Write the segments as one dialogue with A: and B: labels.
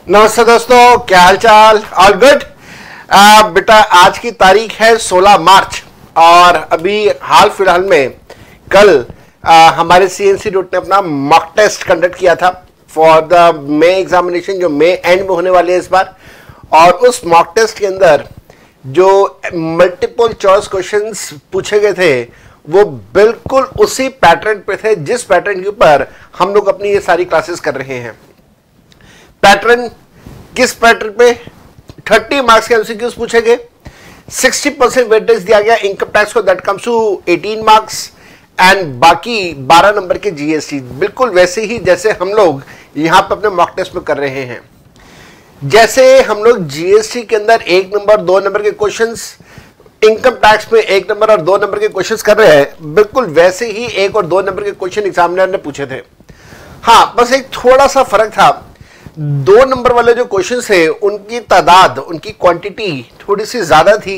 A: नमस्ते दोस्तों, क्या हाल चाल? All good? बेटा, आज की तारीख है 16 मार्च और अभी हाल फिलहाल में कल हमारे सी इंस्टीट्यूट ने अपना मॉक टेस्ट कंडक्ट किया था फॉर द मे एग्जामिनेशन, जो मे एंड में होने वाले है इस बार। और उस मॉक टेस्ट के अंदर जो मल्टीपल चॉइस क्वेश्चंस पूछे गए थे वो बिल्कुल उसी पैटर्न पे थे जिस पैटर्न के ऊपर हम लोग अपनी ये सारी क्लासेस कर रहे हैं। पैटर्न किस पैटर्न पे? 30 मार्क्स के एमसीक्यूज पूछे गए, 60% वेटेज दिया गया इनकम टैक्स को, that comes to 18 marks, and बाकी 12 नंबर के जीएसटी, बिल्कुल वैसे ही जैसे हम लोग यहां पे अपने मॉक टेस्ट में कर रहे हैं। जैसे हम लोग जीएसटी के अंदर 1 नंबर 2 नंबर के क्वेश्चंस, इनकम टैक्स में 1 नंबर और 2 नंबर के क्वेश्चंस कर रहे हैं, बिल्कुल वैसे ही 1 और 2 नंबर के क्वेश्चन एग्जामिनर ने पूछे थे। हाँ, बस एक थोड़ा सा फर्क था। 2 नंबर वाले जो क्वेश्चंस थे उनकी तादाद, उनकी क्वांटिटी थोड़ी सी ज्यादा थी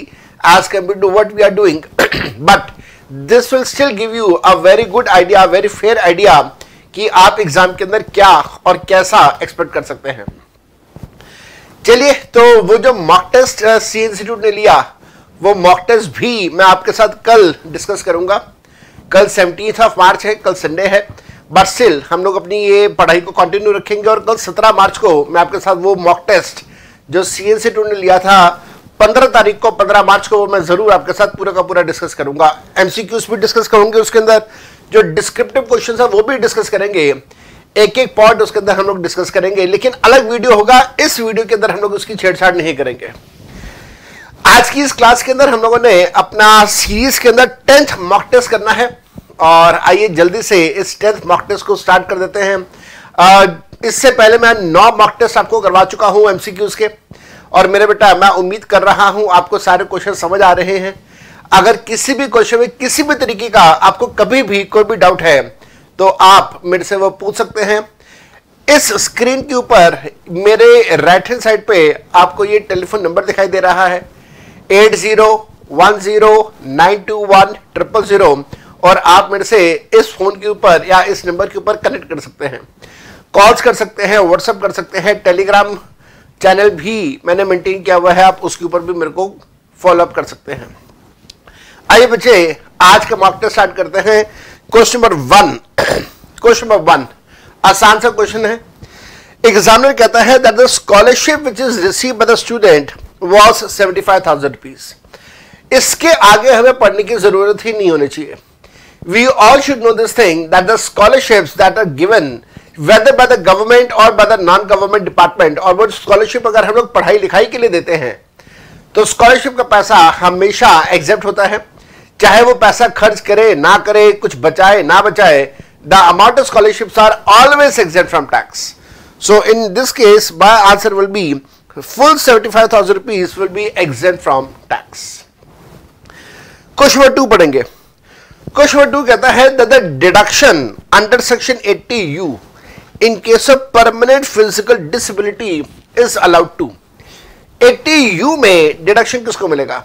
A: as compare to what we are doing, but this will still give you a very good idea, very fair idea कि आप एग्जाम के अंदर क्या और कैसा एक्सपेक्ट कर सकते हैं। चलिए, तो वो जो मॉक टेस्ट सी इंस्टीट्यूट ने लिया वो मॉक टेस्ट भी मैं आपके साथ कल डिस्कस करूंगा। कल 17 मार्च है, कल संडे है, बट स्टिल हम लोग अपनी ये पढ़ाई को कंटिन्यू रखेंगे और कल 17 मार्च को मैं आपके साथ वो मॉक टेस्ट जो सी इंस्टीट्यूट ने लिया था 15 तारीख को, 15 मार्च को, वो मैं जरूर आपके साथ पूरा का पूरा डिस्कस करूंगा। एमसीक्यूज भी डिस्कस करूंगे, उसके अंदर जो डिस्क्रिप्टिव क्वेश्चन है वो भी डिस्कस करेंगे, एक एक पॉइंट उसके अंदर हम लोग डिस्कस करेंगे, लेकिन अलग वीडियो होगा। इस वीडियो के अंदर हम लोग उसकी छेड़छाड़ नहीं करेंगे। आज की इस क्लास के अंदर हम लोगों ने अपना सीरीज के अंदर 10th मॉक टेस्ट करना है और आइए जल्दी से इस 10th मॉक टेस्ट को स्टार्ट कर देते हैं। इससे पहले मैं 9 मॉक टेस्ट आपको करवा चुका हूं एमसीक्यूज के, और मेरे बेटा मैं उम्मीद कर रहा हूं आपको सारे क्वेश्चन समझ आ रहे हैं। अगर किसी भी क्वेश्चन में किसी भी तरीके का आपको कभी भी कोई भी डाउट है तो आप मेरे से वो पूछ सकते हैं। इस स्क्रीन के ऊपर मेरे राइट हैंड साइड पे आपको ये टेलीफोन नंबर दिखाई दे रहा है 8010921000, और आप मेरे से इस फोन के ऊपर या इस नंबर के ऊपर कनेक्ट कर सकते हैं, कॉल्स कर सकते हैं, व्हाट्सएप कर सकते हैं, टेलीग्राम चैनल भी मैंने मेंटेन किया हुआ है, आप उसके ऊपर भी मेरे को फॉलो अप कर सकते हैं। आइए बच्चे, आज का मॉक टेस्ट स्टार्ट करते हैं। क्वेश्चन नंबर 1, क्वेश्चन नंबर 1 आसान सा क्वेश्चन है। एग्जामिनर कहता है that the scholarship which is received by the student was 75,000 rupees. इसके आगे हमें पढ़ने की जरूरत ही नहीं होनी चाहिए। We all should know this thing that the scholarships that are given whether by the government or by the non-government department, और वो स्कॉलरशिप अगर हम लोग पढ़ाई लिखाई के लिए देते हैं तो स्कॉलरशिप का पैसा हमेशा एग्जेप्ट होता है, चाहे वो पैसा खर्च करे ना करे, कुछ बचाए ना बचाए, the amount of scholarships are always exempt from tax. So in this case my answer will be full 75,000 rupees will be exempt from tax. Question number 2 पढ़ेंगे। क्वेश्चन नंबर 2 कहता है that the deduction under section 80U in case of permanent physical disability is allowed to। 80U में deduction किसको मिलेगा?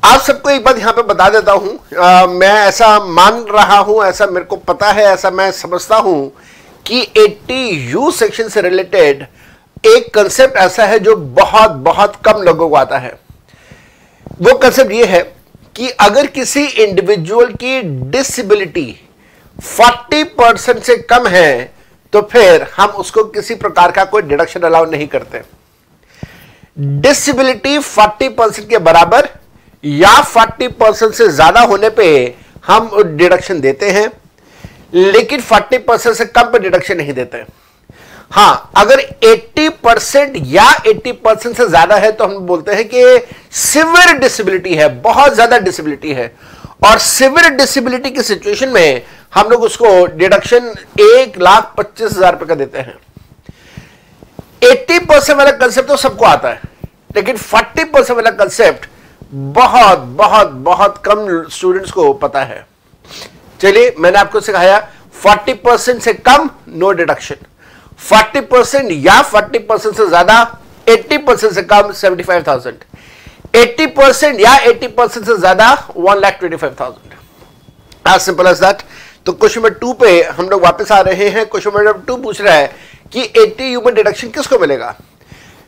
A: आप सबको एक बात यहां पे बता देता हूं, मैं ऐसा मान रहा हूं, ऐसा मेरे को पता है, ऐसा मैं समझता हूं कि 80U सेक्शन से रिलेटेड एक कंसेप्ट ऐसा है जो बहुत बहुत कम लोगों को आता है। वो कंसेप्ट ये है कि अगर किसी इंडिविजुअल की डिसेबिलिटी 40% से कम है तो फिर हम उसको किसी प्रकार का कोई डिडक्शन अलाउ नहीं करते। डिसेबिलिटी 40% के बराबर या 40% से ज्यादा होने पे हम डिडक्शन देते हैं, लेकिन 40% से कम पे डिडक्शन नहीं देते। हाँ, अगर 80% या 80% से ज्यादा है तो हम बोलते हैं कि सिवियर डिसेबिलिटी है, बहुत ज्यादा डिसेबिलिटी है, और सिवियर डिसेबिलिटी की सिचुएशन में हम लोग उसको डिडक्शन 1,25,000 रुपए का देते हैं। 80% वाला कंसेप्ट तो सबको आता है, लेकिन 40% वाला कंसेप्ट बहुत बहुत बहुत कम स्टूडेंट्स को पता है। चलिए, मैंने आपको सिखाया 40% से कम नो डिडक्शन, 40% या 40% से ज्यादा 80% से कम 75,000, 80% या 80% से ज्यादा 1,25,000। As simple as that. तो क्वेश्चन नंबर 2 पे हम लोग वापस आ रहे हैं। क्वेश्चन नंबर 2 पूछ रहा है कि 80U में डिडक्शन किसको मिलेगा?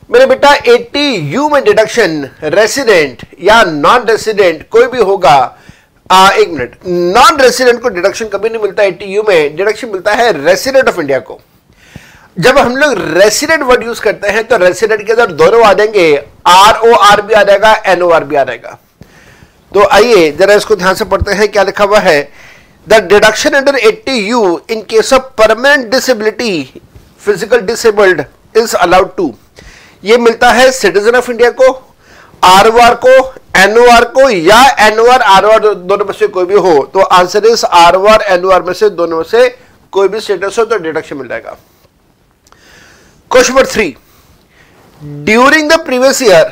A: मेरे बेटा 80U में डिडक्शन रेसिडेंट या नॉन रेसिडेंट कोई भी होगा। एक मिनट, नॉन रेसिडेंट को डिडक्शन कभी नहीं मिलता 80U में, डिडक्शन मिलता है रेसिडेंट ऑफ इंडिया को। जब हम लोग रेसिडेंट वर्ड यूज करते हैं तो रेसिडेंट के अंदर दोनों आ जाएंगे, ROR भी आ जाएगा, NOR भी आ जाएगा। तो आइए जरा इसको ध्यान से पढ़ते हैं, क्या लिखा हुआ है। The deduction under 80U in case of permanent disability, physical disabled is allowed to, ये मिलता है सिटीजन ऑफ इंडिया को, ROR को, NOR को, या NOR ROR दोनों में से कोई भी हो। तो आंसर इज ROR NOR में से दोनों में से कोई भी स्टेटस हो तो डिडक्शन मिल जाएगा। Question number 3. During the previous year,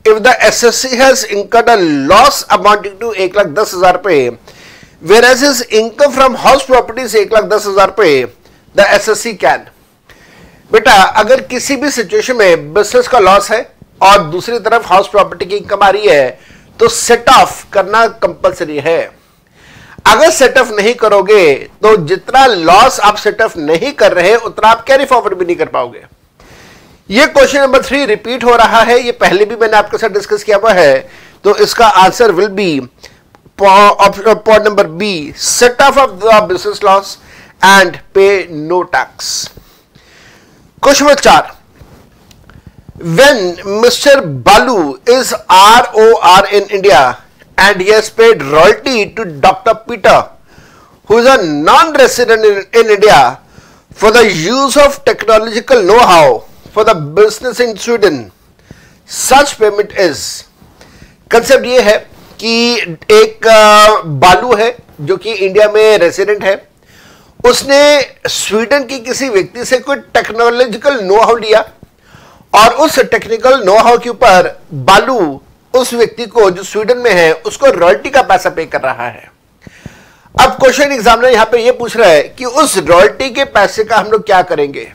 A: if the SSC has incurred a loss amounting to 1,10,000 रुपए, whereas his income from house property is 1,10,000 रुपए, the SSC can. बेटा अगर किसी भी सिचुएशन में बिजनेस का लॉस है और दूसरी तरफ हाउस प्रॉपर्टी की इनकम आ रही है तो सेट ऑफ करना कंपलसरी है। अगर सेट ऑफ नहीं करोगे तो जितना लॉस आप सेट ऑफ नहीं कर रहे उतना आप कैरी फॉरवर्ड भी नहीं कर पाओगे। ये क्वेश्चन नंबर 3 रिपीट हो रहा है, ये पहले भी मैंने आपके साथ डिस्कस किया हुआ है। तो इसका answer will be point number B, set off the business loss and pay no tax. Question number 4. When Mr. Balu is ROR in India and he has paid royalty to Dr. Peter, who is a non-resident in India, for the use of technological know-how for the business in Sweden, such payment is. Concept ये है कि एक बालू है जो कि India में resident है, उसने स्वीडन की किसी व्यक्ति से कोई टेक्नोलॉजिकल नो हाउ लिया और उस टेक्निकल नो हाउ के ऊपर बालू उस व्यक्ति को जो स्वीडन में है उसको रॉयल्टी का पैसा पे कर रहा है। अब क्वेश्चन एग्जामिनर यहां पे ये पूछ रहा है कि उस रॉयल्टी के पैसे का हम लोग क्या करेंगे।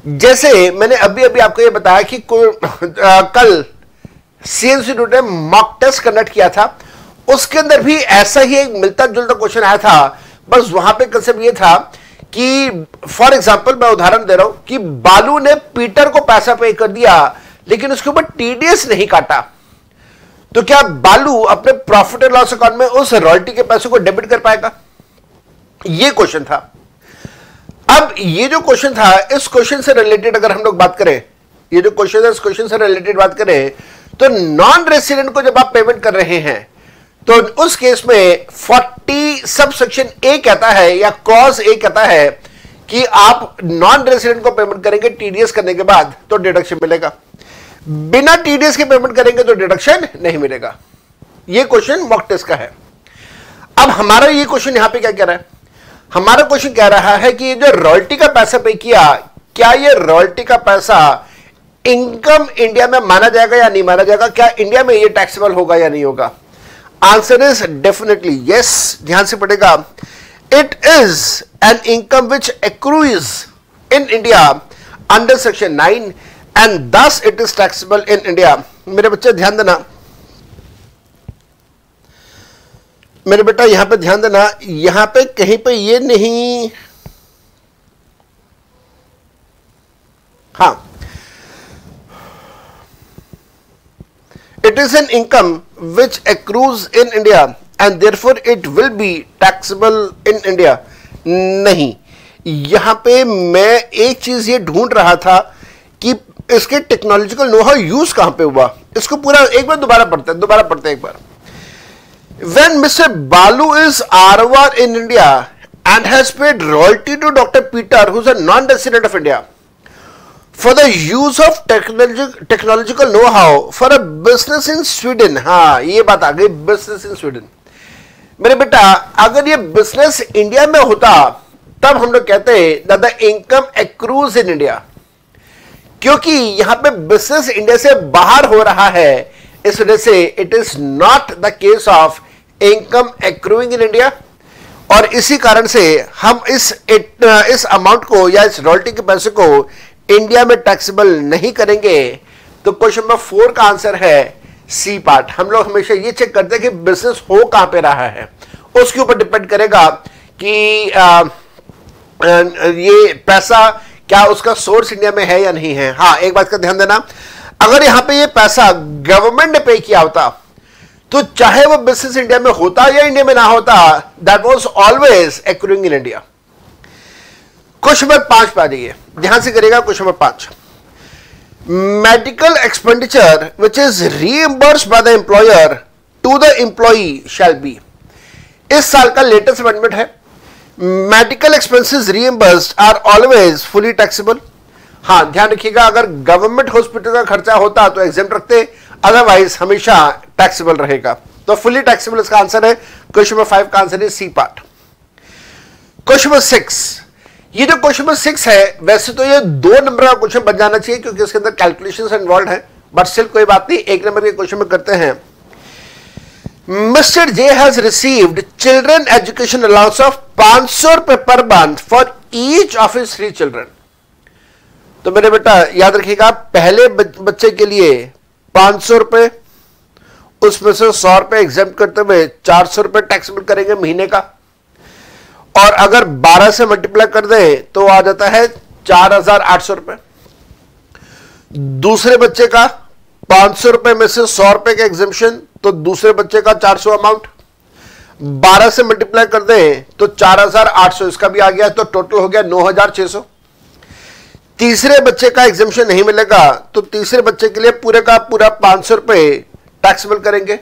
A: जैसे मैंने अभी अभी आपको ये बताया कि कल सीएनसी ने मॉक टेस्ट कंडक्ट किया था, उसके अंदर भी ऐसा ही एक मिलता जुलता क्वेश्चन आया था, बस वहां पे कंसेप्ट ये था कि फॉर एग्जांपल मैं उदाहरण दे रहा हूं कि बालू ने पीटर को पैसा पे कर दिया लेकिन उसके ऊपर टीडीएस नहीं काटा, तो क्या बालू अपने प्रॉफिट एंड लॉस अकाउंट में उस रॉयल्टी के पैसे को डेबिट कर पाएगा? ये क्वेश्चन था। अब ये जो क्वेश्चन था, इस क्वेश्चन से रिलेटेड अगर हम लोग बात करें, ये जो क्वेश्चन है इस क्वेश्चन से रिलेटेड बात करें तो नॉन रेसिडेंट को जब आप पेमेंट कर रहे हैं तो उस केस में 40 सब सेक्शन ए कहता है या क्लॉज ए कहता है कि आप नॉन रेसिडेंट को पेमेंट करेंगे टीडीएस करने के बाद तो डिडक्शन मिलेगा, बिना टीडीएस के पेमेंट करेंगे तो डिडक्शन नहीं मिलेगा। यह क्वेश्चन मॉक टेस्ट का है। अब हमारा ये क्वेश्चन यहां पे क्या कह रहा है, हमारा क्वेश्चन कह रहा है कि जो रॉयल्टी का पैसा पे किया, क्या ये रॉयल्टी का पैसा इनकम इंडिया में माना जाएगा या नहीं माना जाएगा, क्या इंडिया में ये टैक्सेबल होगा या नहीं होगा? Answer is definitely yes. ध्यान से पढ़ेगा, it is an income which accrues in India under section 9 and thus it is taxable in India. मेरे बच्चे ध्यान देना, मेरे बेटा यहां पे ध्यान देना, यहां पे कहीं पे ये नहीं, हाँ, it is an income which accrues in India and therefore it will be taxable in India। नहीं, यहां पे मैं एक चीज ये ढूंढ रहा था कि इसके टेक्नोलॉजिकल नो हाउ यूज कहां पे हुआ। इसको पूरा एक बार दोबारा पढ़ते हैं एक बार। When Mr. Balu is ROR in India and has paid royalty to Dr. Peter, who is a non-resident of India, for the use of technological know-how for a business in Sweden। हाँ, ये बात आ गई, business in Sweden। मेरे बेटा अगर ये business India में होता तब हम लोग कहते हैं that the income accrues in India, क्योंकि यहां पे business इंडिया से बाहर हो रहा है, इस वजह से it is not the case of income accruing in India। और इसी कारण से हम इस अमाउंट को या इस रॉयल्टी के पैसे को इंडिया में टैक्सेबल नहीं करेंगे। तो क्वेश्चन नंबर 4 का आंसर है सी पार्ट। हम लोग हमेशा ये चेक करते हैं कि बिजनेस हो कहां पे रहा है, उसके ऊपर डिपेंड करेगा कि ये पैसा क्या उसका सोर्स इंडिया में है या नहीं है। हाँ, एक बात का ध्यान देना, अगर यहां पे ये पैसा गवर्नमेंट ने पे किया होता तो चाहे वो बिजनेस इंडिया में होता या इंडिया में ना होता, that was always accruing in India. Question number 5 पे आ जाइए, ध्यान से करेगा। Question number 5, medical expenditure which is reimbursed by the employer to the employee shall be. इस साल का लेटेस्ट अमेंडमेंट है, medical expenses reimbursed are always fully taxable. हाँ, ध्यान रखिएगा, अगर गवर्नमेंट हॉस्पिटल का खर्चा होता तो एग्जेम्प्ट रखते, अदरवाइज हमेशा टैक्सेबल रहेगा। तो फुली टैक्सेबल इसका आंसर है। क्वेश्चन नंबर 5 का आंसर है सी पार्ट। क्वेश्चन नंबर 6, ये जो क्वेश्चन नंबर 6 है, वैसे तो ये 2 नंबर का क्वेश्चन बन जाना चाहिए क्योंकि इसके अंदर कैलकुलेशंस इन्वॉल्व है, बट स्टिल कोई बात नहीं, 1 नंबर के क्वेश्चन में करते हैं। Mister J has received children education allowance of 500 रुपए per month for each of his 3 children. तो मेरे बेटा याद रखिएगा, पहले बच्चे के लिए 500 रुपए, उसमें से 100 रुपए एग्जेम्प्ट करते हुए 400 रुपए टैक्सेबल करेंगे महीने का, और अगर 12 से मल्टीप्लाई कर दें तो आ जाता है 4800 रुपए। दूसरे बच्चे का 500 रुपए में से 100 रुपए का एग्जेम्पशन, तो दूसरे बच्चे का 400 अमाउंट, 12 से मल्टीप्लाई कर दें तो 4800 इसका भी आ गया, तो टोटल हो गया 9600। तीसरे बच्चे का एग्जेम्पशन नहीं मिलेगा तो तीसरे बच्चे के लिए पूरे का पूरा 500 रुपए टैक्सेबल करेंगे।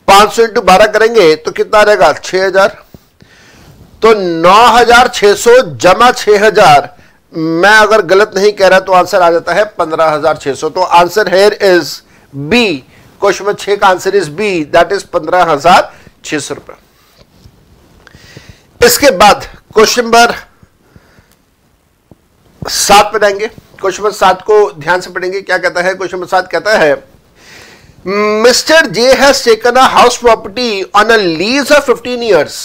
A: 500 इंटू 12 करेंगे तो कितना रहेगा, 6000। तो 9600 जमा 6000, मैं अगर गलत नहीं कह रहा तो आंसर आ जाता है 15600। तो answer here is B. Question number 6 का answer is B, that is 15600 रुपए। इसके बाद क्वेश्चन नंबर 7 पे जाएंगे। क्वेश्चन नंबर 7 को ध्यान से पढ़ेंगे, क्या कहता है। क्वेश्चन नंबर 7 कहता है, mister J has taken a house property on a lease of 15 years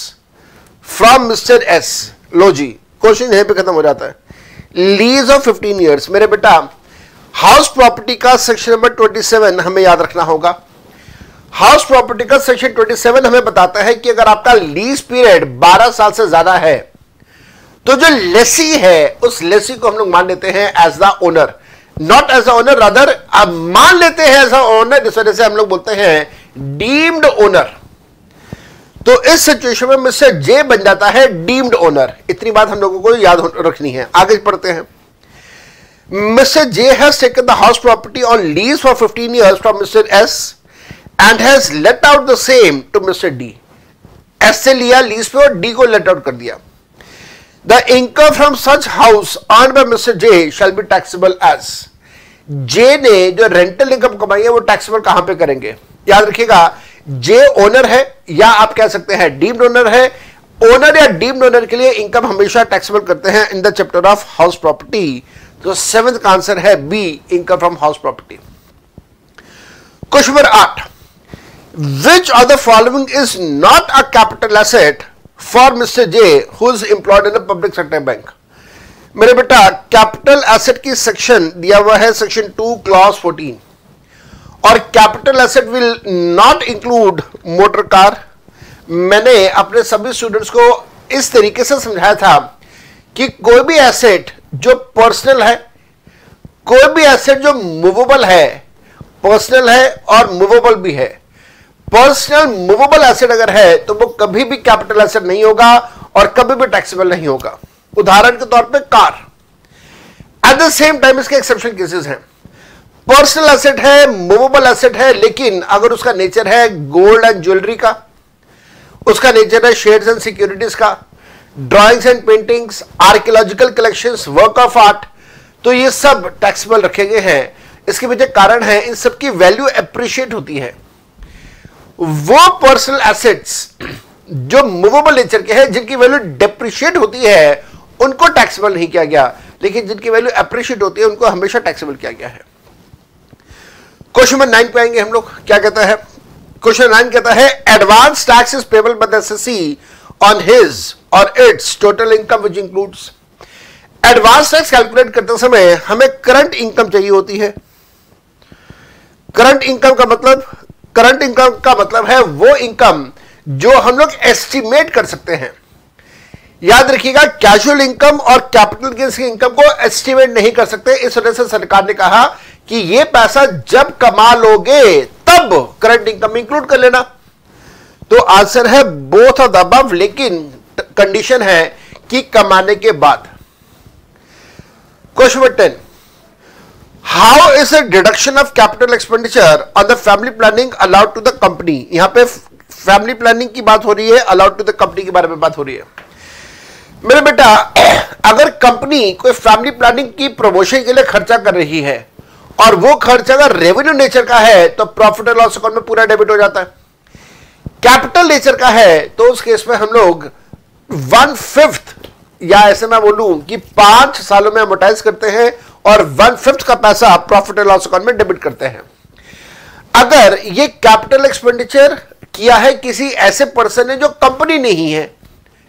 A: from mister S. लो जी, क्वेश्चन यहीं पे खत्म हो जाता है। लीज ऑफ 15 ईयर्स, मेरे बेटा हाउस प्रॉपर्टी का सेक्शन नंबर 27 हमें याद रखना होगा। हाउस प्रॉपर्टी का सेक्शन 27 हमें बताता है कि अगर आपका लीज पीरियड 12 साल से ज्यादा है तो जो लेसी है उस लेसी को हम लोग मान लेते हैं as the owner, not as the owner, rather अब मान लेते हैं एज द ओनर, जिस वजह से हम लोग बोलते हैं डीम्ड ओनर। तो इस सिचुएशन में मिस्टर जे बन जाता है डीम्ड ओनर। इतनी बात हम लोगों को याद रखनी है। आगे पढ़ते हैं। Mister J has taken the house property on lease for 15 years from mister S and has let out the same to mister D. S से लिया लीज पे और डी को लेट आउट कर दिया। The income from such house earned by Mister J shall be taxable as. J ने जो rental income कमाई है वो टैक्सेबल कहां पे करेंगे। याद रखिएगा, जे ओनर है या आप कह सकते हैं डीम्ड ओनर है। ओनर या डीम्ड ओनर के लिए इनकम हमेशा टैक्सेबल करते हैं in the chapter of house property. तो 7th का आंसर है B, income from house property. Question number 8, which of the following is not a capital asset for mister J who is employed in a public sector bank. मेरे बेटा capital asset की section दिया हुआ है section 2 clause 14, और capital asset will not include motor car. मैंने अपने सभी स्टूडेंट्स को इस तरीके से समझाया था कि कोई भी एसेट जो पर्सनल है, कोई भी एसेट जो मूवेबल है, पर्सनल है और मूवेबल भी है। पर्सनल मूवेबल एसेट अगर है तो वो कभी भी कैपिटल एसेट नहीं होगा और कभी भी टैक्सेबल नहीं होगा। उदाहरण के तौर पे car. At the same time इसके एक्सेप्शन केसेस हैं। पर्सनल एसेट है, मूवेबल एसेट है, लेकिन अगर उसका नेचर है गोल्ड एंड ज्वेलरी का, उसका नेचर है शेयर्स एंड सिक्योरिटीज का, drawings and paintings, archaeological collections, work of art, तो ये सब टैक्सेबल रखे गए हैं। इसके पीछे कारण है, इन सब की वैल्यू अप्रिशिएट होती है। वो पर्सनल एसेट्स जो मूवेबल नेचर के हैं, जिनकी वैल्यू डेप्रिशिएट होती है, उनको टैक्सेबल नहीं किया गया, लेकिन जिनकी वैल्यू अप्रिशिएट होती है उनको हमेशा टैक्सेबल किया गया है। क्वेश्चन नंबर 9 पे आएंगे हम लोग। क्या कहता है क्वेश्चन 9? कहता है advance tax is payable by the assessee on his or its total income which includes. Advance tax calculate करते समय हमें करंट इनकम चाहिए होती है। करंट इनकम का मतलब है वो इनकम जो हम लोग एस्टिमेट कर सकते हैं। याद रखिएगा, कैजुअल इनकम और कैपिटल गेन्स की इनकम को एस्टिमेट नहीं कर सकते। इस वजह से सरकार ने कहा कि ये पैसा जब कमा लोगे तब करंट इनकम में इंक्लूड कर लेना। तो आंसर है बोथ ऑफ द अबव, लेकिन कंडीशन है कि कमाने के बाद। Question number 10, how is a deduction of capital expenditure on the family planning allowed to the company. यहां पे फैमिली प्लानिंग की बात हो रही है, अलाउड टू द कंपनी के बारे में बात हो रही है। मेरे बेटा, अगर कंपनी कोई फैमिली प्लानिंग की प्रमोशन के लिए खर्चा कर रही है और वो खर्चा अगर रेवेन्यू नेचर का है तो प्रॉफिट एंड लॉस अकाउंट में पूरा डेबिट हो जाता है। कैपिटल नेचर का है तो उस केस में हम लोग 1/5 या ऐसे मैं बोलूं कि 5 सालों में अमोर्टाइज करते हैं और 1/5 का पैसा प्रॉफिट एंड लॉस अकाउंट में डेबिट करते हैं। अगर ये कैपिटल एक्सपेंडिचर किया है किसी ऐसे पर्सन ने जो कंपनी नहीं है,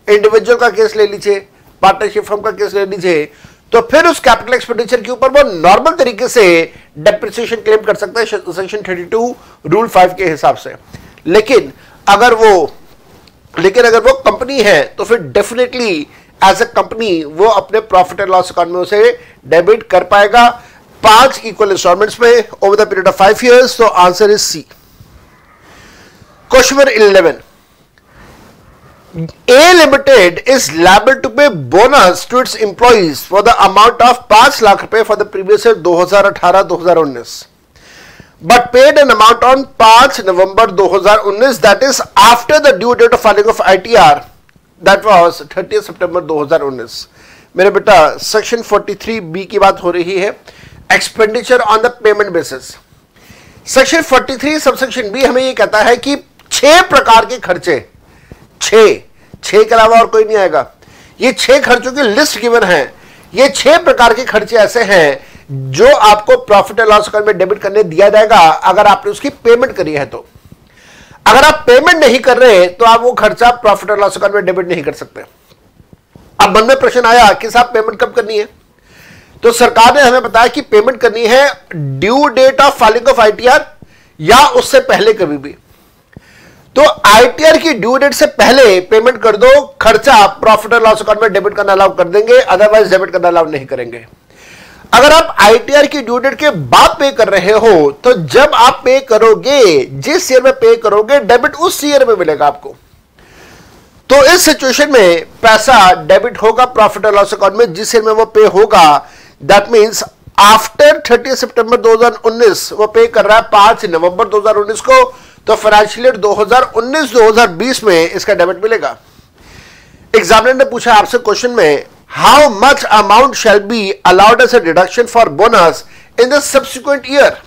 A: इंडिविजुअल का केस ले लीजिए, पार्टनरशिप फर्म का केस ले लीजिए, तो फिर उस कैपिटल एक्सपेंडिचर के ऊपर वो नॉर्मल तरीके से डेप्रिसिएशन क्लेम कर सकता है सेक्शन 32 रूल 5 के हिसाब से। लेकिन अगर वो कंपनी है तो फिर डेफिनेटली एज अ कंपनी वो अपने प्रॉफिट एंड लॉस अकाउंट में उसे डेबिट कर पाएगा 5 इक्वल इंस्टॉलमेंट्स में over the period of 5 years। तो answer is C. Question number 11, A Limited is liable to pay bonus to its employees for the amount of 5 lakh रुपए for the previous year 2018-2019, but paid an amount on 5 November 2019, that is after the due date of filing of ITR, that was 30 September 2019। मेरे बेटा, section 43B की बात हो रही है, expenditure on the payment basis. Section 43 subsection B हमें ये कहता है कि 6 प्रकार के खर्चे, 6 के अलावा और कोई नहीं आएगा। ये 6 खर्चों की लिस्ट गिवन है। ये 6 प्रकार के खर्चे ऐसे हैं जो आपको प्रॉफिट एंड लॉस अकाउंट में डेबिट करने दिया जाएगा अगर आपने उसकी पेमेंट करी है। तो अगर आप पेमेंट नहीं कर रहे तो आप वो खर्चा प्रॉफिट एंड लॉस अकाउंट में डेबिट नहीं कर सकते। अब मन में प्रश्न आया कि साहब पेमेंट कब करनी है? तो सरकार ने हमें बताया कि पेमेंट करनी है due date of filing of ITR या उससे पहले कभी भी। तो ITR की ड्यू डेट से पहले पेमेंट कर दो, खर्चा प्रॉफिट एंड लॉस अकाउंट में डेबिट करना अलाउ कर देंगे, अदरवाइज डेबिट करना अलाउ नहीं करेंगे। अगर आप ITR की ड्यू डेट के बाद पे कर रहे हो तो जब आप पे करोगे, जिस ईयर में पे करोगे, डेबिट उस ईयर में मिलेगा आपको। तो इस सिचुएशन में पैसा डेबिट होगा प्रॉफिट एंड लॉस अकाउंट में जिस ईयर में वो पे होगा। दैट मींस आफ्टर 30 सितंबर 2019 वो पे कर रहा है 5 नवंबर 2019 को, तो फाइनेंशियल ईयर 2019-2020 में इसका डेबिट मिलेगा। एग्जामिनर ने पूछा आपसे क्वेश्चन में, how much amount shall be allowed as a deduction for bonus in the subsequent year.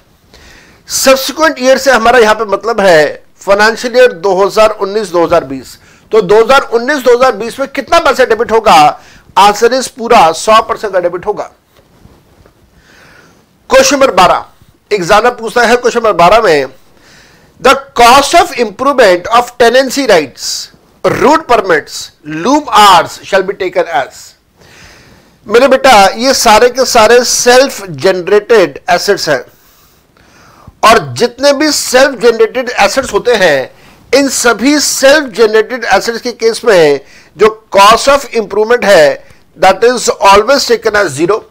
A: Subsequent year से हमारा यहां पे मतलब है फाइनेंशियल ईयर 2019-2020। तो 2019-2020 में कितना पैसा डेबिट होगा? आंसर इज पूरा 100% का डेबिट होगा। क्वेश्चन नंबर 12, एग्जामिनर पूछता है क्वेश्चन नंबर 12 में, the cost of improvement of tenancy rights, route permits, loom hours shall be taken as. मेरे बेटा, ये सारे के सारे सेल्फ जनरेटेड एसेट्स हैं और जितने भी सेल्फ जनरेटेड एसेट्स होते हैं, इन सभी सेल्फ जनरेटेड एसेट्स के केस में जो कॉस्ट ऑफ इंप्रूवमेंट है that is always taken as zero.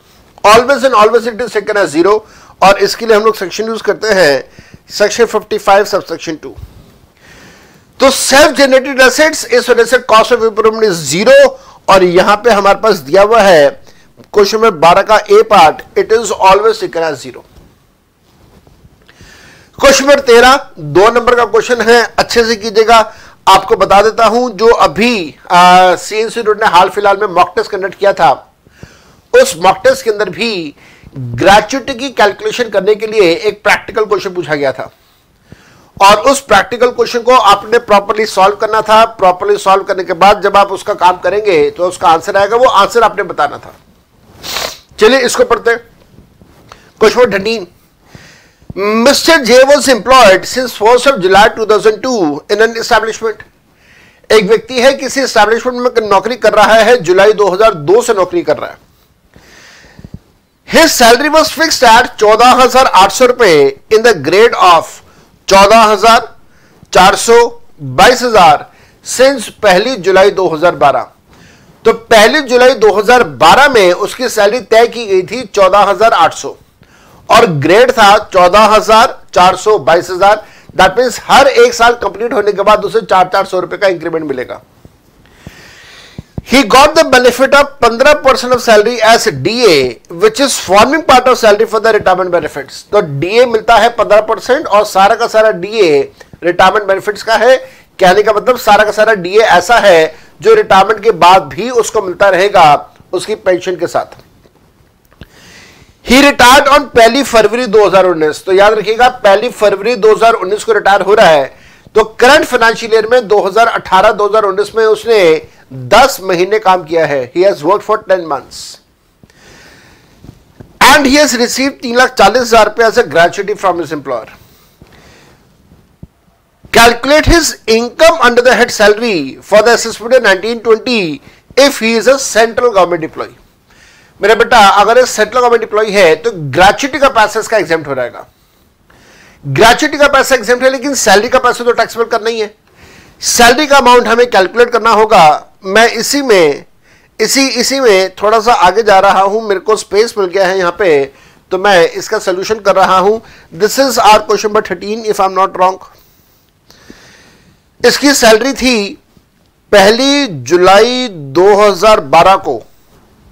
A: Always and always it is taken as zero. और इसके लिए हम लोग सेक्शन यूज करते हैं सेक्शन 55 सबसेक्शन 2। तो सेल्फ जनरेटेड एसेट्स, इस वजह से cost of improvement is zero. और यहां पे हमारे पास दिया हुआ है क्वेश्चन में 12 का A part, it is always taken as zero. Question number 13 2 number का क्वेश्चन है, अच्छे से कीजिएगा। आपको बता देता हूं, जो अभी CNC ने हाल फिलहाल में मॉक टेस्ट कंडक्ट किया था, उस मॉक टेस्ट के अंदर भी ग्रेच्युटी की कैलकुलेशन करने के लिए एक प्रैक्टिकल क्वेश्चन पूछा गया था और उस प्रैक्टिकल क्वेश्चन को आपने प्रॉपर्ली सॉल्व करना था। प्रॉपर्ली सॉल्व करने के बाद जब आप उसका काम करेंगे तो उसका आंसर आएगा, वो आंसर आपने बताना था। चलिए इसको पढ़ते हैं। Question number 13, Mr. J was employed since 1st of July 2002 in an establishment। एक व्यक्ति है किसी एस्टैब्लिशमेंट में नौकरी कर रहा है, जुलाई 2002 से नौकरी कर रहा है। His salary was fixed at 14,800 रुपए in the grade of 14,000, 400, 22,000 since 1 जुलाई 2012। तो 1 जुलाई 2012 में उसकी सैलरी तय की गई थी 14,800 और ग्रेड था 14,400, 22,000। दैट मीन्स हर एक साल कंप्लीट होने के बाद उसे 400 रुपए का इंक्रीमेंट मिलेगा। He got the benefit of 15% of salary as DA, which is forming part of salary for the retirement benefits. तो DA मिलता है 15% और सारा का सारा DA रिटायरमेंट बेनिफिट्स का है। कहने का मतलब सारा का सारा DA ऐसा है जो रिटायरमेंट के बाद भी उसको मिलता रहेगा उसकी पेंशन के साथ। He retired on 1 फरवरी 2019। तो याद रखिएगा 1 फरवरी 2019 को रिटायर हो रहा है। तो करंट फाइनेंशियल ईयर में 2018-2019 में उसने 10 महीने काम किया है। He has worked for 10 months and he has received 3,40,000 रुपए as a gratuity from his employer. Calculate his income under the head salary for the assessment of 1920 if he is a central government employee. मेरे बेटा अगर ये central government employ है तो gratuity का पैसा इसका एग्जेम्प्ट हो जाएगा। ग्रेच्युटी का पैसा एग्जेम्प्ट है लेकिन सैलरी का पैसा तो टैक्सेबल करना ही है। सैलरी का अमाउंट हमें कैलकुलेट करना होगा। मैं इसी में थोड़ा सा आगे जा रहा हूं, मेरे को स्पेस मिल गया है यहां पे, तो मैं इसका सोल्यूशन कर रहा हूं। This is our question number 13 if I am not wrong. इसकी सैलरी थी 1 जुलाई 2012 को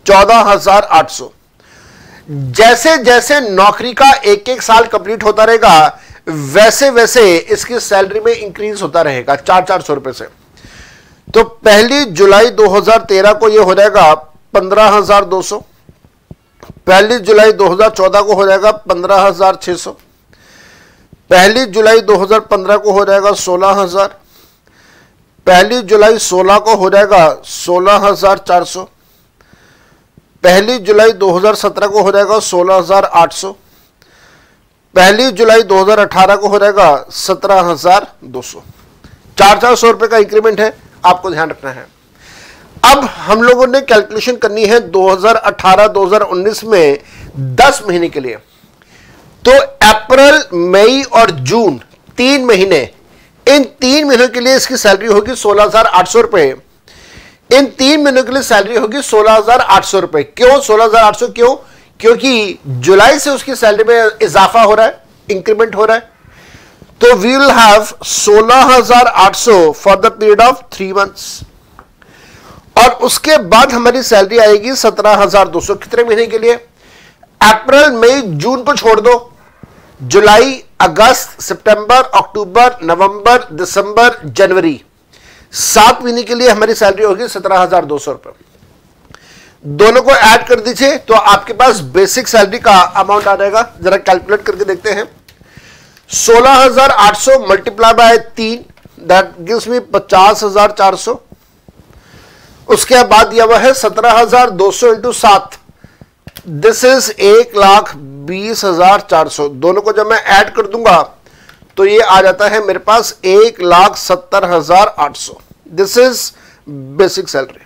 A: 14,800। जैसे जैसे नौकरी का एक एक साल कंप्लीट होता रहेगा वैसे वैसे इसकी सैलरी में इंक्रीज होता रहेगा 400 रुपए से। तो 1 जुलाई 2013 को यह हो जाएगा 15,200, 1 जुलाई 2014 को हो जाएगा 15,600, 1 जुलाई 2015 को हो जाएगा 16,000, 1 जुलाई 16 को हो जाएगा 16,400, 1 जुलाई 2017 को हो जाएगा 16,800, 1 जुलाई 2018 को हो जाएगा 17,200। 400 रुपए का इंक्रीमेंट है, आपको ध्यान रखना है। अब हम लोगों ने कैलकुलेशन करनी है 2018-2019 में 10 महीने के लिए। तो अप्रैल, मई और जून 3 महीने, इन 3 महीनों के लिए इसकी सैलरी होगी 16,800 रुपए। इन 3 महीनों के लिए सैलरी होगी 16,800 रुपए। क्यों 16,800? क्यों? क्योंकि जुलाई से उसकी सैलरी में इजाफा हो रहा है, इंक्रीमेंट हो रहा है। तो we will have 16,800 for the period of 3 months और उसके बाद हमारी सैलरी आएगी 17,200। कितने महीने के लिए? अप्रैल, मई, जून को छोड़ दो, जुलाई, अगस्त, सितंबर, अक्टूबर, नवंबर, दिसंबर, जनवरी, 7 महीने के लिए हमारी सैलरी होगी 17,200 रुपए। दोनों को ऐड कर दीजिए तो आपके पास बेसिक सैलरी का अमाउंट आ जाएगा। जरा कैलकुलेट करके देखते हैं। 16,800 multiply by 3 that gives me 50,400। उसके बाद दिया हुआ है 17,200 इंटू 7, दिस इज 1,20,400। दोनों को जब मैं ऐड कर दूंगा तो ये आ जाता है मेरे पास 1,70,800। This is basic salary.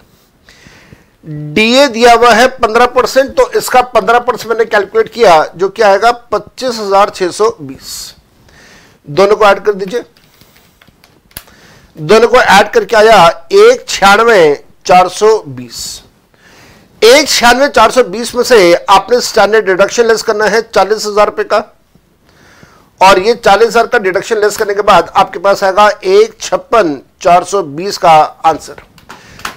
A: DA दिया हुआ है 15%, तो इसका 15% मैंने कैलकुलेट किया जो क्या आएगा 25,620। दोनों को ऐड कर दीजिए। दोनों को ऐड करके आया 1,96,420। 1,96,420 में से आपने स्टैंडर्ड डिडक्शन लेस करना है 40,000 रुपए का, और ये 40,000 का डिडक्शन लेस करने के बाद आपके पास आएगा 1,56,420 का आंसर।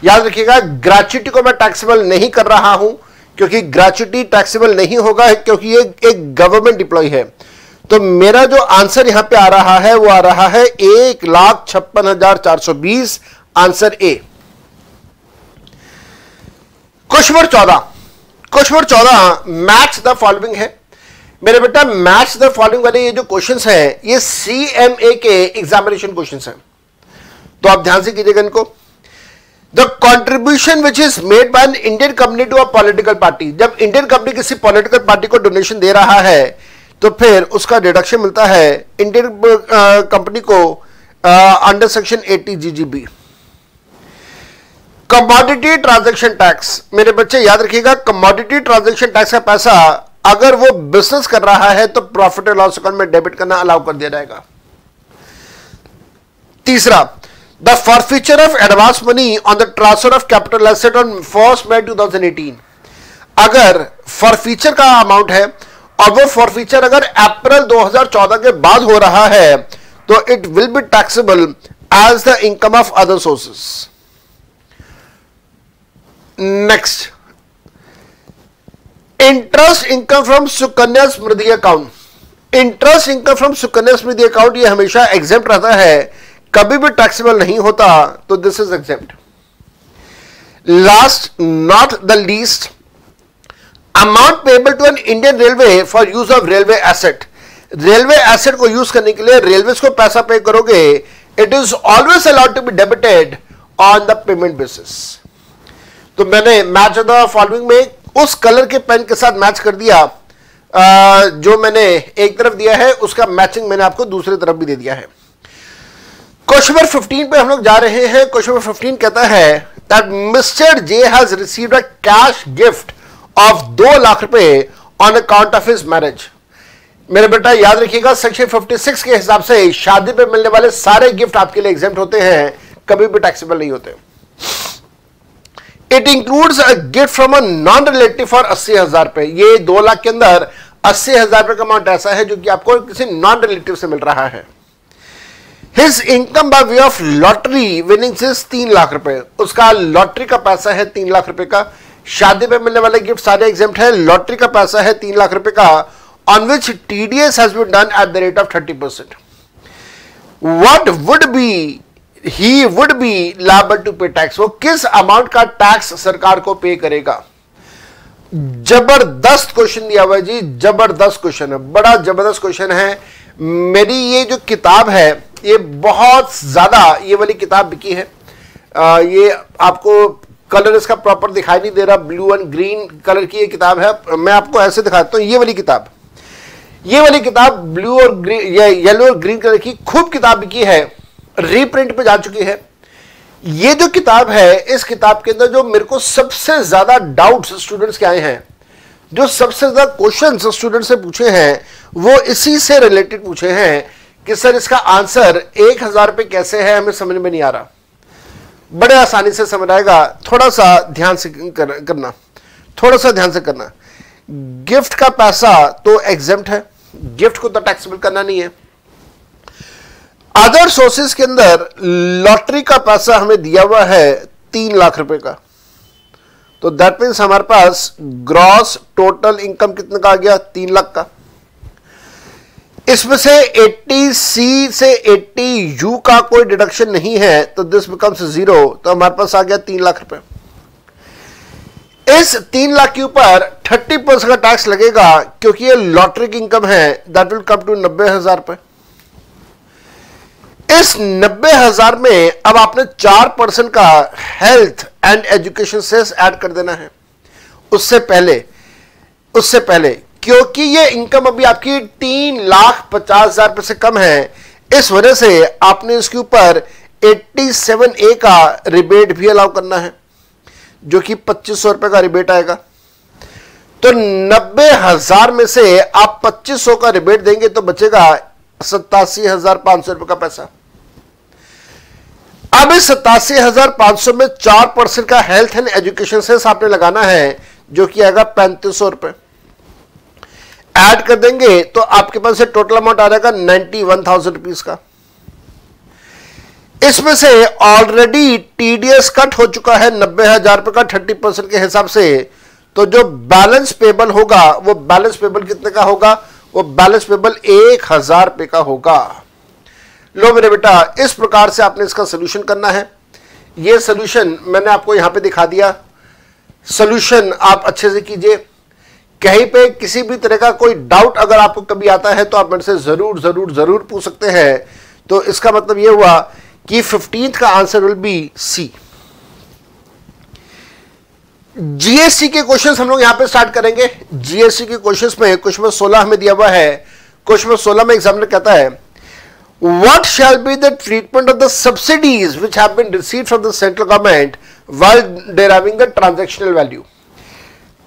A: याद रखिएगा ग्रेच्युटी को मैं टैक्सेबल नहीं कर रहा हूं क्योंकि ग्रेच्युटी टैक्सेबल नहीं होगा क्योंकि ये एक गवर्नमेंट एम्प्लॉय है। तो मेरा जो आंसर यहां पे आ रहा है वो आ रहा है 1,56,420, answer A. Question number 14। Question number 14 match the following है। मेरे बेटा मैच द फॉलोइंग वाले ये जो क्वेश्चंस हैं ये सीएमए के एग्जामिनेशन क्वेश्चंस हैं, तो आप ध्यान से कीजिएगा इनको। The contribution which is made by an Indian company to a political party. जब इंडियन कंपनी किसी पॉलिटिकल पार्टी को डोनेशन दे रहा है तो फिर उसका डिडक्शन मिलता है इंडियन कंपनी को under section 80 GGB. Commodity transaction tax, मेरे बच्चे याद रखिएगा कमोडिटी ट्रांजैक्शन टैक्स का पैसा अगर वो बिजनेस कर रहा है तो प्रॉफिट एंड लॉस अकाउंट में डेबिट करना अलाउ कर दिया जाएगा। तीसरा, the forfeiture of advance money on the transfer of capital asset on 1 मई 2018, अगर फॉरफीचर का अमाउंट है और वो फॉरफीचर अगर अप्रैल 2014 के बाद हो रहा है तो it will be taxable as the income of other sources. Next, interest income from Sukanya Samriddhi account. Interest income from Sukanya Samriddhi account ये हमेशा एग्जेम्प्ट रहता है, कभी भी टैक्सेबल नहीं होता, तो this is exempt. Last not the least, amount payable to an Indian railway for use of railway asset. Railway asset को यूज करने के लिए रेलवेज को पैसा पे करोगे, it is always allowed to be debited on the payment basis. तो मैंने match the following में उस कलर के पेन के साथ मैच कर दिया, जो मैंने एक तरफ दिया है उसका मैचिंग मैंने आपको दूसरी तरफ भी दे दिया है। क्वेश्चन नंबर 15 पे हम लोग जा रहे हैं। क्वेश्चन नंबर 15 कहता है that Mister J has received a cash gift of 2 lakh रुपए on account of his marriage. मेरे बेटा याद रखिएगा, सेक्शन 56 के हिसाब से शादी पे मिलने वाले सारे गिफ्ट आपके लिए एग्जेम्प्ट होते हैं, कभी भी टैक्सेबल नहीं होते। It includes a gift from a non relative for 80,000 रुपए। ये 2 लाख के अंदर 80,000 रुपए का अमाउंट ऐसा है जो कि आपको किसी नॉन रिलेटिव से मिल रहा है। His income by way of lottery winnings is 3 lakh रुपए। उसका लॉटरी का पैसा है 3 लाख रुपए का। शादी पे मिलने वाले गिफ्ट सारे एग्जेम्प्ट है। लॉटरी का पैसा है 3 लाख रुपए का, on which TDS has been done at the rate of 30%। What would be he would be liable to pay tax. वो किस अमाउंट का टैक्स सरकार को पे करेगा। जबरदस्त क्वेश्चन दिया हुआ है जी, जबरदस्त क्वेश्चन है, बड़ा जबरदस्त क्वेश्चन है। मेरी ये जो किताब है ये बहुत ज्यादा, ये वाली किताब बिकी है। ये आपको कलर इसका प्रॉपर दिखाई नहीं दे रहा, ब्लू एंड ग्रीन कलर की ये किताब है। मैं आपको ऐसे दिखाता हूं, ये वाली किताब, ये वाली किताब ब्लू और ग्रीन, येलो और ग्रीन कलर की खूब किताब बिकी है, रीप्रिंट पे जा चुकी है। ये जो किताब है, इस किताब के अंदर जो मेरे को सबसे ज्यादा डाउट्स स्टूडेंट्स के आए हैं, जो सबसे ज्यादा क्वेश्चंस स्टूडेंट से पूछे हैं, वो इसी से रिलेटेड पूछे हैं कि सर इसका आंसर 1,000 रुपए कैसे है, हमें समझ में नहीं आ रहा। बड़े आसानी से समझ आएगा, थोड़ा सा ध्यान से करना, थोड़ा सा ध्यान से करना। गिफ्ट का पैसा तो एग्जेम्प्ट है, गिफ्ट को तो टैक्सेबल करना नहीं है। अदर सोर्सेज के अंदर लॉटरी का पैसा हमें दिया हुआ है 3 लाख रुपए का, तो दैट मीन्स हमारे पास ग्रॉस टोटल इनकम कितने का आ गया, 3 लाख का। इसमें से 80C से 80U का कोई डिडक्शन नहीं है, तो दिस बिकम्स 0, तो हमारे पास आ गया 3 लाख रुपए। इस 3 लाख के ऊपर 30% का टैक्स लगेगा, क्योंकि ये लॉटरी की इनकम है, दैट विल कम टू 90,000 रुपए। इस 90,000 में अब आपने 4% का health and education cess add कर देना है। उससे पहले क्योंकि ये इनकम अभी आपकी 3,50,000 रुपए से कम है, इस वजह से आपने इसके ऊपर 87A का रिबेट भी अलाउ करना है, जो कि 2,500 रुपए का रिबेट आएगा। तो 90,000 में से आप 2,500 का रिबेट देंगे तो बचेगा 87,500 रुपए का पैसा। अब इस 87,500 में 4% का हेल्थ एंड एजुकेशन सेस आपने लगाना है, जो कि आएगा 3,500 रुपए। ऐड कर देंगे तो आपके पास से टोटल अमाउंट आ जाएगा 91,000 रुपीज का। इसमें से ऑलरेडी टीडीएस कट हो चुका है 90,000 रुपए का 30% के हिसाब से, तो जो बैलेंस पेबल होगा वो बैलेंस पेबल कितने का होगा, वो बैलेंस पेबल 1,000 रुपए का होगा। लो मेरे बेटा, इस प्रकार से आपने इसका सोल्यूशन करना है। ये सोल्यूशन मैंने आपको यहां पे दिखा दिया। सोल्यूशन आप अच्छे से कीजिए। कहीं पे किसी भी तरह का कोई डाउट अगर आपको कभी आता है तो आप मेरे से जरूर जरूर जरूर पूछ सकते हैं। तो इसका मतलब यह हुआ कि 15th का answer will be C. GST के क्वेश्चंस हम लोग यहां पे स्टार्ट करेंगे। जीएसटी के क्वेश्चंस में क्वेश्चन नंबर 16 हमें दिया हुआ है। क्वेश्चन नंबर 16 में एग्जामिनर कहता है, what shall be the treatment of the subsidies which have been received from the central government while deriving the transactional value.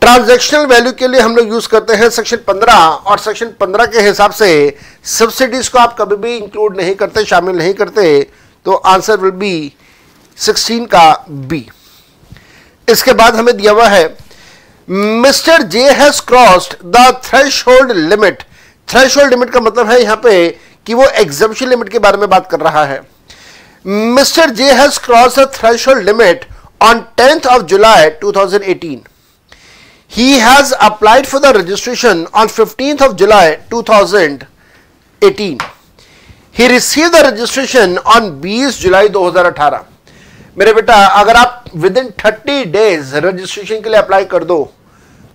A: Transactional value के लिए हम लोग यूज करते हैं सेक्शन 15, और सेक्शन 15 के हिसाब से सब्सिडीज को आप कभी भी इंक्लूड नहीं करते, शामिल नहीं करते, तो आंसर विल बी 16 का बी। इसके बाद हमें दिया हुआ है mister J has crossed the threshold limit. Threshold limit का मतलब है यहां पे कि वो एग्जम्पशन लिमिट के बारे में बात कर रहा है। Mister J has crossed the threshold limit on 10th of July 2018. He has applied for the registration on 15th of July 2018. He received the registration on 20 जुलाई 2018. मेरे बेटा अगर आप विद इन 30 डेज रजिस्ट्रेशन के लिए अप्लाई कर दो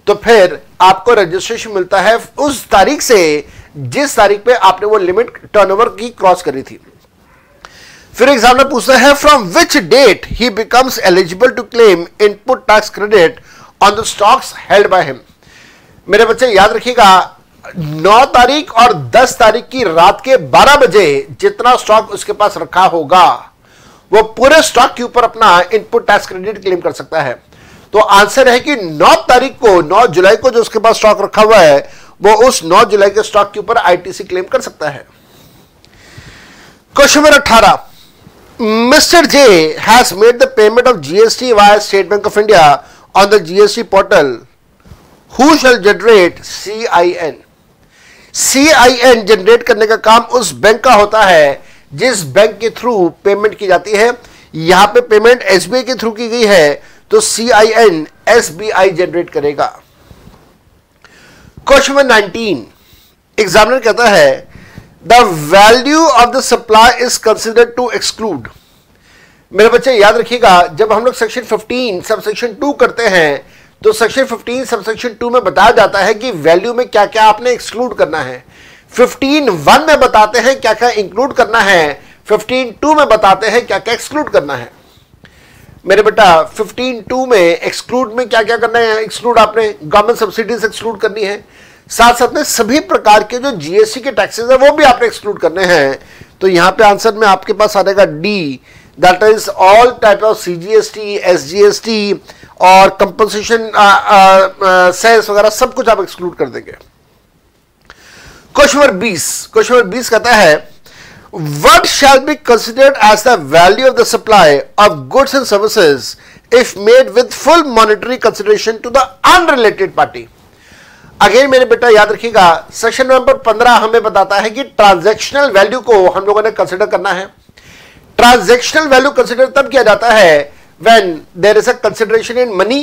A: तो फिर आपको रजिस्ट्रेशन मिलता है उस तारीख से जिस तारीख पे आपने वो लिमिट टर्नओवर की क्रॉस करी थी। फिर एग्जामिनर पूछता है from which date he becomes eligible to claim input tax credit on the stocks held by him. मेरे बच्चे याद रखिएगा 9 तारीख और 10 तारीख की रात के 12 बजे जितना स्टॉक उसके पास रखा होगा वो पूरे स्टॉक के ऊपर अपना इनपुट टैक्स क्रेडिट क्लेम कर सकता है। तो आंसर है कि 9 तारीख को 9 जुलाई को जो उसके पास स्टॉक रखा हुआ है वो उस 9 जुलाई के स्टॉक के ऊपर आईटीसी क्लेम कर सकता है। Question number 18, mister J has made the payment of GST via state bank of India on the GST portal. Who shell generate CIN? CIN generate करने का काम उस बैंक का होता है जिस बैंक के थ्रू पेमेंट की जाती है। यहां पे पेमेंट SBI के थ्रू की गई है तो CIN SBI जनरेट करेगा। क्वेश्चन नंबर 19, एग्जामिनर कहता है the value of the supply is considered to exclude. मेरे बच्चे याद रखिएगा जब हम लोग सेक्शन 15 सबसेक्शन 2 करते हैं तो सेक्शन 15 सबसेक्शन 2 में बताया जाता है कि वैल्यू में क्या क्या आपने एक्सक्लूड करना है। 15(1) में बताते हैं क्या क्या इंक्लूड करना है, 15(2) में बताते हैं क्या क्या एक्सक्लूड करना है। मेरे बेटा 15(2) में एक्सक्लूड में क्या क्या करना है, एक्सक्लूड आपने गवर्नमेंट सब्सिडीज एक्सक्लूड करनी है, साथ साथ में सभी प्रकार के जो जीएसटी के टैक्सेस है वो भी आपने एक्सक्लूड करने हैं। तो यहां पे आंसर में आपके पास आ जाएगा D, that is all type of CGST, SGST और कंपनसेशन सेस वगैरह सब कुछ आप एक्सक्लूड कर देंगे। क्वेश्चन नंबर 20 कहता है what shall be considered as the value of the supply of goods and services if made with full monetary consideration to the unrelated party? Again मेरे बेटा याद रखिएगा सेक्शन नंबर 15 हमें बताता है कि ट्रांजैक्शनल वैल्यू को हम लोगों ने कंसिडर करना है। ट्रांजैक्शनल वैल्यू कंसिडर तब किया जाता है when there is a consideration in money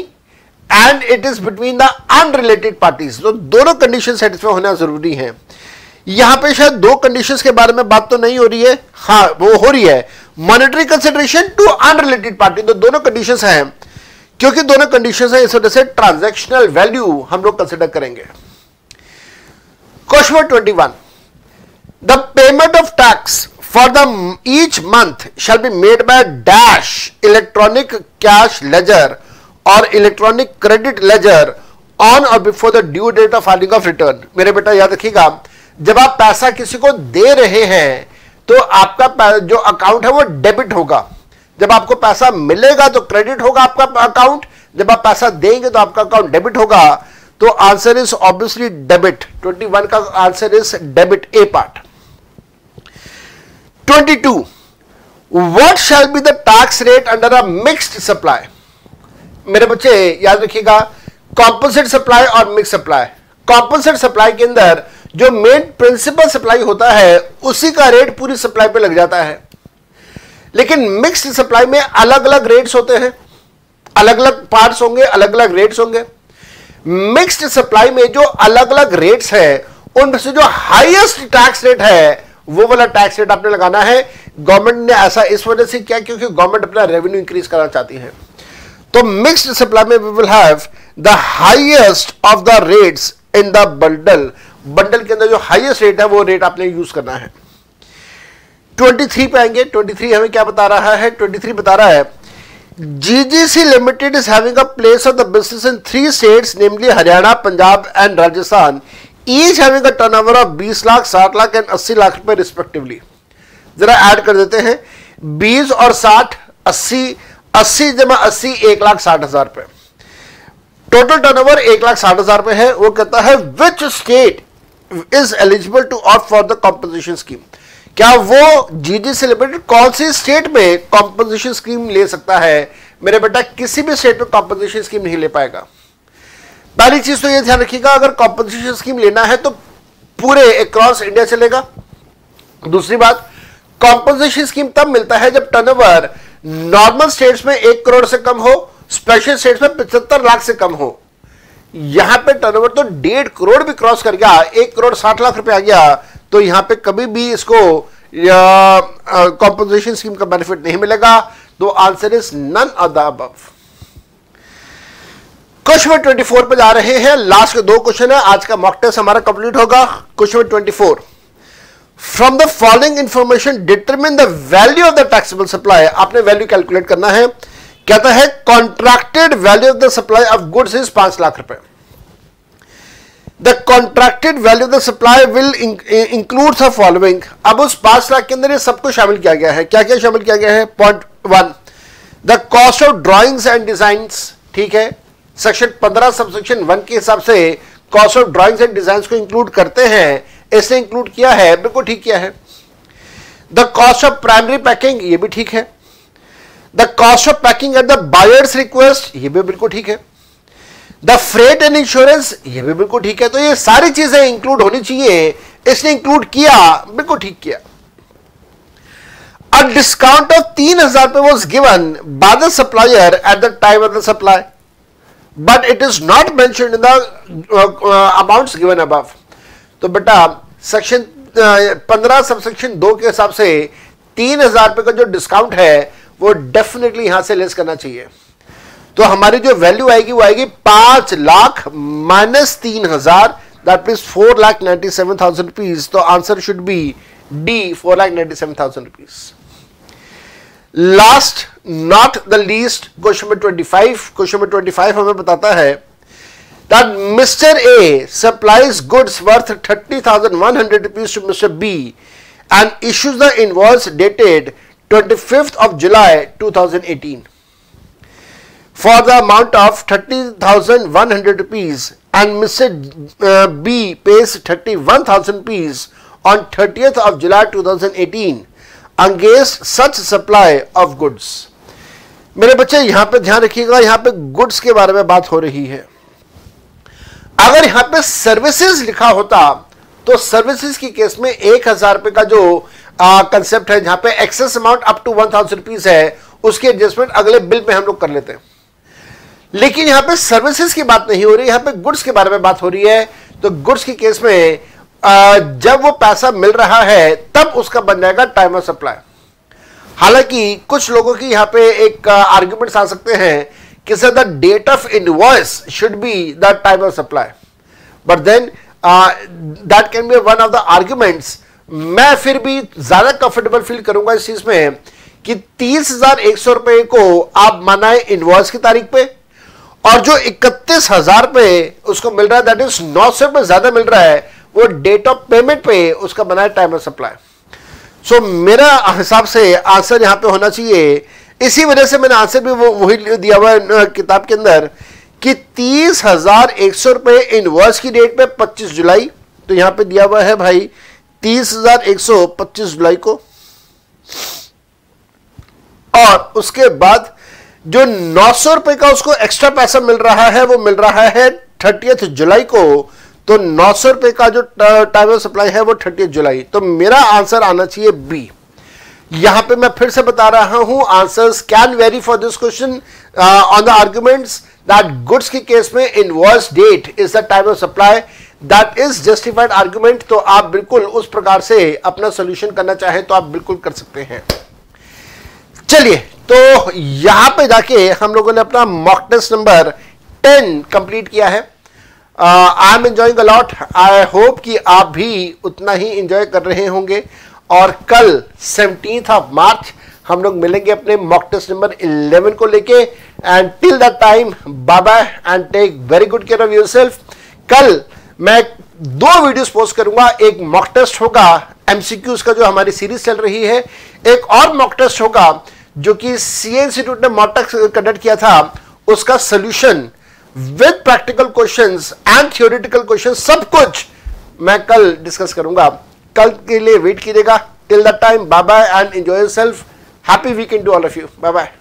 A: and it is between the unrelated parties। तो दोनों कंडीशन सेटिस्फाई होना जरूरी है। यहां पे शायद 2 कंडीशंस के बारे में बात तो नहीं हो रही है, हाँ वो हो रही है, monetary consideration to unrelated party. तो दोनों कंडीशंस हैं, क्योंकि दोनों कंडीशंस हैं इस वजह से ट्रांजैक्शनल वैल्यू हम लोग कंसिडर करेंगे। Question 21, the payment of tax for the each month shall be made by dash electronic cash ledger और इलेक्ट्रॉनिक क्रेडिट लेजर ऑन और before the due date of filing of return. मेरे बेटा याद रखिएगा जब आप पैसा किसी को दे रहे हैं तो आपका जो अकाउंट है वो डेबिट होगा, जब आपको पैसा मिलेगा तो क्रेडिट होगा आपका अकाउंट, जब आप पैसा देंगे तो आपका अकाउंट डेबिट होगा। तो आंसर इज ऑब्वियसली डेबिट। 21 का answer is debit, A part. 22, what shall be the tax rate under a mixed supply? मेरे बच्चे याद रखिएगा कॉम्पोजिट सप्लाई और मिक्स सप्लाई। कॉम्पोजिट सप्लाई के अंदर जो मेन प्रिंसिपल सप्लाई होता है उसी का रेट पूरी सप्लाई पे लग जाता है, लेकिन मिक्स्ड सप्लाई में अलग अलग रेट्स होते हैं, अलग अलग पार्ट्स होंगे, अलग अलग रेट्स होंगे। मिक्स्ड सप्लाई में जो अलग अलग रेट्स है उनमें से जो हाईएस्ट टैक्स रेट है वो वाला टैक्स रेट आपने लगाना है। गवर्नमेंट ने ऐसा इस वजह से किया क्योंकि गवर्नमेंट अपना रेवेन्यू इंक्रीज करना चाहती है। तो मिक्स्ड सप्लाई में we will have the highest of the rates in the bundle. Bundle के अंदर जो हाईएस्ट रेट है वो रेट आपने यूज करना है। 23 पे आएंगे। 23 हमें क्या बता रहा है? 23 बता रहा है GGC Limited is having a place of the business in 3 states, namely Haryana, Punjab and Rajasthan, each having a turnover of 20 lakh, 60 lakh and 80 lakh रुपए रिस्पेक्टिवली। जरा ऐड कर देते हैं 20 और 60, 80 जमा 80 1,60,000 रुपए। टोटल टर्नओवर 1,60,000 रुपए है। वो कहता है which state is eligible to opt for the composition scheme, क्या वो जीडी से लिमिटेड कौन सी स्टेट में कॉम्पोजिशन स्कीम ले सकता है? मेरे बेटा किसी भी स्टेट में कॉम्पोजिशन स्कीम नहीं ले पाएगा। पहली चीज तो ये ध्यान रखिएगा, अगर कॉम्पोजिशन स्कीम लेना है तो पूरे अक्रॉस इंडिया चलेगा। दूसरी बात, कॉम्पोजिशन स्कीम तब मिलता है जब टर्नओवर नॉर्मल स्टेट्स में 1 करोड़ से कम हो, स्पेशल स्टेट्स में 75 लाख से कम हो। यहां पे टर्नओवर तो 1.5 करोड़ भी क्रॉस कर गया, 1 करोड़ 60 लाख रुपए आ गया, तो यहां पे कभी भी इसको कॉम्पोजिशन स्कीम का बेनिफिट नहीं मिलेगा। तो answer is none of the above. Question number 24 पे जा रहे हैं, लास्ट के 2 क्वेश्चन है, आज का मॉक टेस्ट हमारा कंप्लीट होगा। Question number 24, from the following information determine the value of the taxable supply. आपने वैल्यू कैलकुलेट करना है। कहता है contracted value of the supply of goods is 5 lakh रुपए। The contracted value of the supply will include the following. अब उस 5 लाख के अंदर ये सब कुछ शामिल किया गया है। क्या क्या शामिल किया गया है? Point 1, the cost of drawings and designs. ठीक है, सेक्शन 15 सबसेक्शन 1 के हिसाब से cost of drawings and designs को इंक्लूड करते हैं, इसने इंक्लूड किया है, बिल्कुल ठीक किया है। The cost of primary packing, ये भी ठीक है। The cost of packing at the buyers request, ये भी बिल्कुल ठीक है। द फ्रेट एंड इंश्योरेंस, ये भी बिल्कुल ठीक है। तो ये सारी चीजें इंक्लूड होनी चाहिए, इसने इंक्लूड किया, बिल्कुल ठीक किया। अ डिस्काउंट ऑफ 3,000 रुपए was given by the supplier at the time of the supply, but it is not mentioned in the amounts given above. तो बेटा सेक्शन 15 सबसेक्शन 2 के हिसाब से 3,000 रुपए का जो डिस्काउंट है वो डेफिनेटली यहां से लेस करना चाहिए। तो हमारी जो वैल्यू आएगी वो आएगी 5 lakh minus 3,000, that means 4,97,000 rupees. तो answer should be D, 4,97,000 rupees. Last not the least, question number 25। Question number 25 हमें बताता है that Mr. A supplies goods worth 30,100 rupees to Mr. B and issues the invoice dated 25th of July 2018 for the amount of 30,100 rupees, and Mr. B pays 31,000 rupees on 30th of July 2018 against such supply of goods। मेरे बच्चे यहां पे ध्यान रखिएगा, यहां पे goods के बारे में बात हो रही है। अगर यहां पे सर्विसेज लिखा होता तो सर्विसेज की केस में 1,000 रुपए का जो कंसेप्ट है, जहां पे excess amount up to 1,000 rupees है, उसके एडजस्टमेंट अगले बिल में हम लोग कर लेते हैं। लेकिन यहां पे सर्विसेज की बात नहीं हो रही, यहां पे गुड्स के बारे में बात हो रही है। तो गुड्स की केस में जब वो पैसा मिल रहा है तब उसका बन जाएगा टाइम ऑफ सप्लाई। हालांकि कुछ लोगों की यहां पे एक आर्ग्यूमेंट्स आ सकते हैं कि sir the date of invoice should be the time of supply, but then that can be one of the arguments. मैं फिर भी ज्यादा कंफर्टेबल फील करूंगा इस चीज में कि 30,100 रुपए को आप मनाए इनवॉइस की तारीख पे, और जो 31,000 रुपए उसको मिल रहा है, दैट इज 900 रुपए ज्यादा मिल रहा है, वो डेट ऑफ पेमेंट पे उसका बनाए टाइम ऑफ सप्लाई। सो मेरा हिसाब से आंसर यहां पे होना चाहिए। इसी वजह से मैंने आंसर भी वही दिया हुआ है किताब के अंदर कि 30,100 रुपए इनवॉइस की डेट पे 25 जुलाई। तो यहां पे दिया हुआ है भाई 30,100 25 जुलाई को, और उसके बाद जो 900 रुपए का उसको एक्स्ट्रा पैसा मिल रहा है वो मिल रहा है 30 जुलाई को। तो 900 रुपए का जो टाइम ऑफ सप्लाई है वो 30 जुलाई। तो मेरा आंसर आना चाहिए बी। यहां पे मैं फिर से बता रहा हूं, answers can vary for this question on the arguments that goods के केस में invoice date is the time of supply, that is justified argument. तो आप बिल्कुल उस प्रकार से अपना सोल्यूशन करना चाहें तो आप बिल्कुल कर सकते हैं। चलिए, तो यहां पे जाके हम लोगों ने अपना मॉक टेस्ट नंबर 10 कंप्लीट किया है। I am enjoying a lot. I hope कि आप भी उतना ही एंजॉय कर रहे होंगे। और कल 17th ऑफ मार्च हम लोग मिलेंगे अपने मॉक टेस्ट नंबर 11 को लेके। And till that time bye bye and take very good care of yourself. कल मैं 2 वीडियोस पोस्ट करूंगा, एक मॉक टेस्ट होगा एमसीक्यूज का जो हमारी सीरीज चल रही है, एक और मॉक टेस्ट होगा जो कि सीए इंस्टीट्यूट ने मॉक टेस्ट कंडक्ट किया था, उसका solution with practical questions and theoretical questions सब कुछ मैं कल डिस्कस करूंगा। कल के लिए वेट कीजिएगा। Till that time, bye bye and enjoy yourself. Happy weekend to all of you. Bye bye.